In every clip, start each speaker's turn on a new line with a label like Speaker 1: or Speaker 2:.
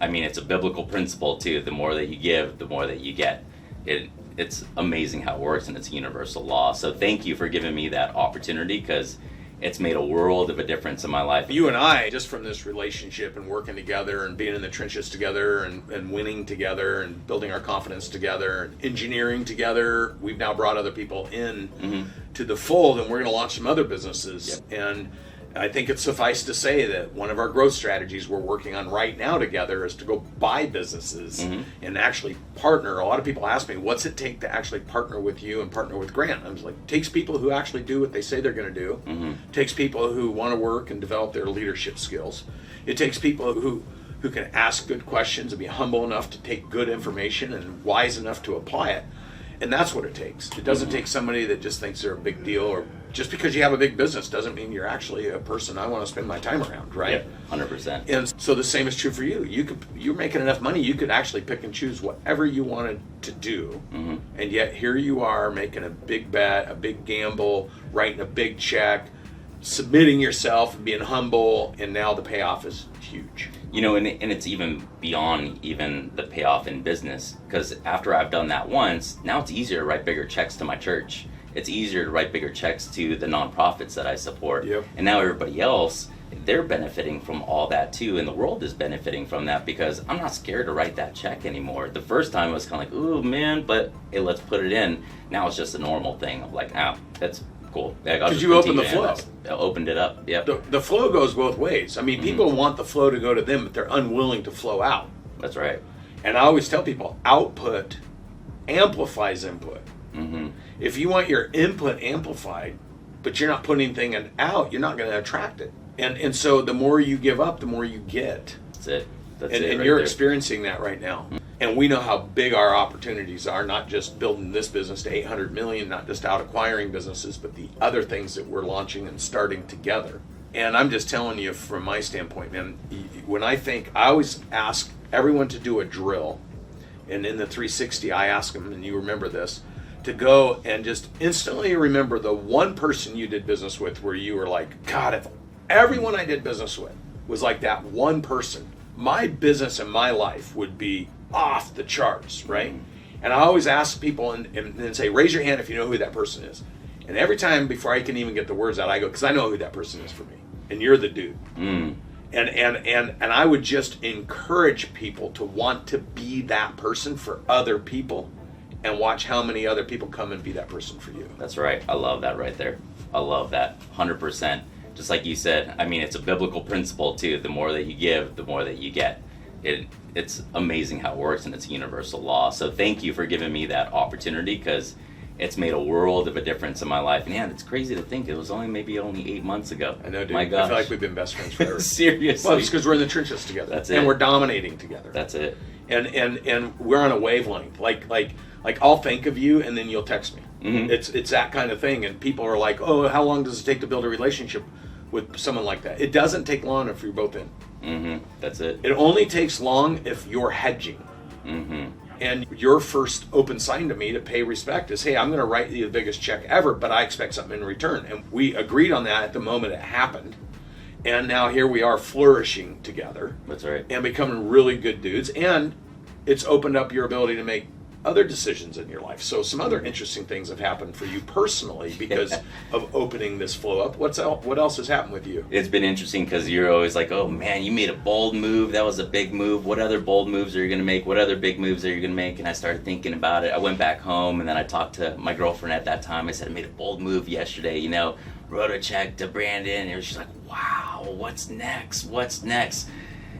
Speaker 1: I mean, it's a biblical principle too. The more that you give, the more that you get. It's amazing how it works, and it's a universal law. So thank you for giving me that opportunity, because it's made a world of a difference in my life.
Speaker 2: You and I, just from this relationship and working together and being in the trenches together and winning together and building our confidence together and engineering together, we've now brought other people in to the fold, and we're going to launch some other businesses.
Speaker 1: Yep.
Speaker 2: And I think it's suffice to say that one of our growth strategies we're working on right now together is to go buy businesses and actually partner. A lot of people ask me, what's it take to actually partner with you and partner with Grant? I was like, it takes people who actually do what they say they're going to do. It takes people who want to work and develop their leadership skills. It takes people who can ask good questions and be humble enough to take good information and wise enough to apply it. And that's what it takes. It doesn't take somebody that just thinks they're a big deal, or just because you have a big business doesn't mean you're actually a person I want to spend my time around, right?
Speaker 1: Yeah, 100%.
Speaker 2: And so the same is true for you. You're making enough money, you could actually pick and choose whatever you wanted to do. And yet here you are making a big bet, a big gamble, writing a big check, submitting yourself and being humble, and now the payoff is huge.
Speaker 1: You know, and it's even beyond even the payoff in business, because after I've done that once, now it's easier to write bigger checks to my church. It's easier to write bigger checks to the nonprofits that I support.
Speaker 2: Yep.
Speaker 1: And now everybody else, they're benefiting from all that too, and the world is benefiting from that, because I'm not scared to write that check anymore. The first time it was kind of like, ooh man, but hey, let's put it in. Now it's just a normal thing. I'm like, that's cool.
Speaker 2: Because you opened the flow.
Speaker 1: I opened it up. Yep.
Speaker 2: The flow goes both ways. I mean, people want the flow to go to them, but they're unwilling to flow out.
Speaker 1: That's right.
Speaker 2: And I always tell people, output amplifies input. If you want your input amplified, but you're not putting anything out, you're not going to attract it. And so the more you give up, the more you get.
Speaker 1: That's it.
Speaker 2: And
Speaker 1: right
Speaker 2: you're
Speaker 1: there.
Speaker 2: experiencing that right now. And we know how big our opportunities are, not just building this business to 800 million, not just out acquiring businesses, but the other things that we're launching and starting together. And I'm just telling you from my standpoint, man, when I always ask everyone to do a drill. And in the 360, I ask them, and you remember this, to go and just instantly remember the one person you did business with where you were like, God, if everyone I did business with was like that one person, my business and my life would be off the charts, right? And I always ask people and then say, raise your hand if you know who that person is. And every time before I can even get the words out, I go, because I know who that person is for me. And you're the dude. And I would just encourage people to want to be that person for other people, and watch how many other people come and be that person for you.
Speaker 1: That's right. I love that right there. I love that 100%. Just like you said, I mean, it's a biblical principle too. The more that you give, the more that you get. It's amazing how it works, and it's a universal law. So thank you for giving me that opportunity, because it's made a world of a difference in my life. And yeah, it's crazy to think it was only 8 months ago.
Speaker 2: I know, dude.
Speaker 1: My gosh.
Speaker 2: I feel like we've been best friends forever.
Speaker 1: Seriously.
Speaker 2: Well, it's because we're in the trenches together.
Speaker 1: That's it.
Speaker 2: And we're dominating together.
Speaker 1: That's it.
Speaker 2: And we're on a wavelength. Like I'll think of you and then you'll text me. It's that kind of thing. And people are like, oh, how long does it take to build a relationship with someone like that? It doesn't take long if you're both in.
Speaker 1: That's it.
Speaker 2: It only takes long if you're hedging. And your first open sign to me to pay respect is, hey, I'm going to write you the biggest check ever, but I expect something in return. And we agreed on that at the moment it happened. And now here we are flourishing together.
Speaker 1: That's right.
Speaker 2: And becoming really good dudes. And it's opened up your ability to make other decisions in your life. So some other interesting things have happened for you personally because of opening this flow up. What else has happened with you?
Speaker 1: It's been interesting because you're always like, oh man, you made a bold move. That was a big move. What other bold moves are you going to make? What other big moves are you going to make? And I started thinking about it. I went back home and then I talked to my girlfriend at that time. I said, I made a bold move yesterday, wrote a check to Brandon. And she's like, wow, what's next?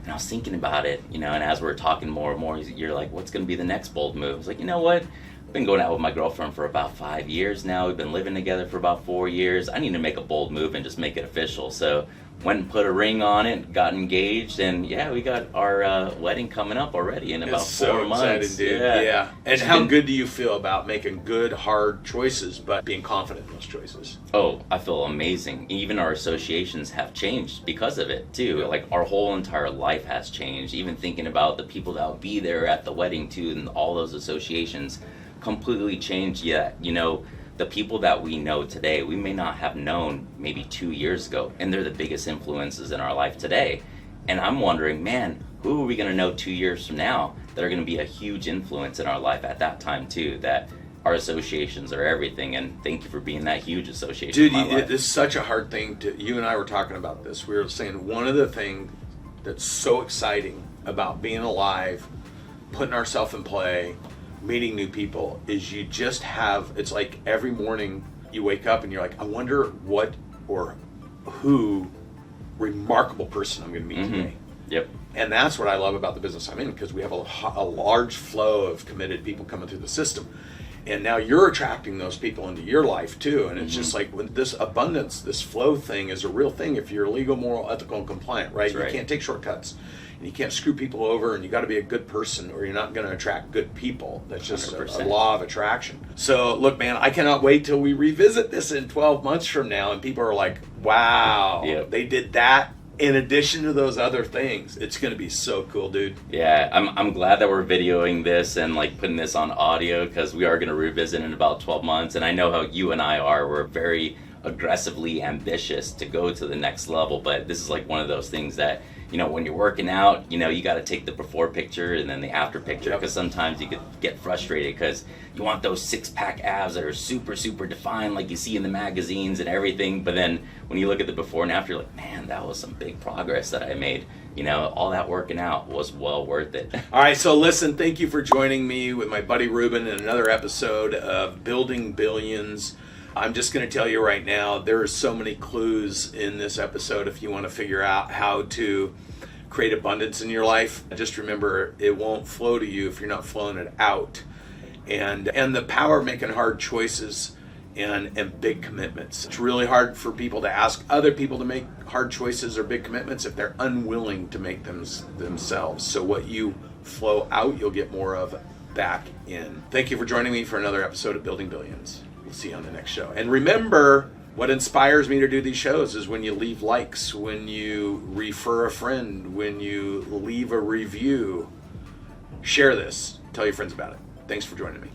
Speaker 1: And I was thinking about it, and as we're talking more and more, you're like, what's going to be the next bold move? I was like, you know what? I've been going out with my girlfriend for about 5 years now. We've been living together for about 4 years. I need to make a bold move and just make it official. So went and put a ring on it, got engaged, and yeah, we got our wedding coming up already in about 4 months.
Speaker 2: Exciting, dude. Yeah. And how good do you feel about making good, hard choices, but being confident in those choices?
Speaker 1: Oh, I feel amazing. Even our associations have changed because of it too. Like our whole entire life has changed. Even thinking about the people that will be there at the wedding too, and all those associations completely changed. Yet, the people that we know today, we may not have known maybe 2 years ago, and they're the biggest influences in our life today. And I'm wondering, man, who are we going to know 2 years from now that are going to be a huge influence in our life at that time too, that our associations are everything, and thank you for being that huge association.
Speaker 2: Dude,
Speaker 1: in my life.
Speaker 2: this is such a hard thing you and I were talking about this. We were saying one of the things that's so exciting about being alive, putting ourselves in play, meeting new people, is you just have, it's like every morning you wake up and you're like, I wonder what or who remarkable person I'm going to meet today.
Speaker 1: Yep.
Speaker 2: And that's what I love about the business I'm in, because we have a large flow of committed people coming through the system. And now you're attracting those people into your life too. And it's just like, when this abundance, this flow thing is a real thing if you're legal, moral, ethical, and compliant, right? You can't take shortcuts. And you can't screw people over, and you got to be a good person or you're not going to attract good people. That's just a law of attraction. So look, man, I cannot wait till we revisit this in 12 months from now and people are like, wow, they did that in addition to those other things. It's going to be so cool, dude.
Speaker 1: Yeah, I'm glad that we're videoing this and like putting this on audio, because we are going to revisit in about 12 months. And I know how you and I are. We're very aggressively ambitious to go to the next level, but this is like one of those things that, you know, when you're working out, you know, you got to take the before picture and then the after picture, because sometimes you could get frustrated because you want those six-pack abs that are super, super defined like you see in the magazines and everything. But then when you look at the before and after, you're like, man, that was some big progress that I made. You know, all that working out was well worth it.
Speaker 2: All right, so listen, thank you for joining me with my buddy Ruben in another episode of Building Billions. I'm just going to tell you right now, there are so many clues in this episode if you want to figure out how to create abundance in your life. Just remember, it won't flow to you if you're not flowing it out. And the power of making hard choices and big commitments. It's really hard for people to ask other people to make hard choices or big commitments if they're unwilling to make them themselves. So what you flow out, you'll get more of back in. Thank you for joining me for another episode of Building Billions. We'll see you on the next show. And remember, what inspires me to do these shows is when you leave likes, when you refer a friend, when you leave a review. Share this. Tell your friends about it. Thanks for joining me.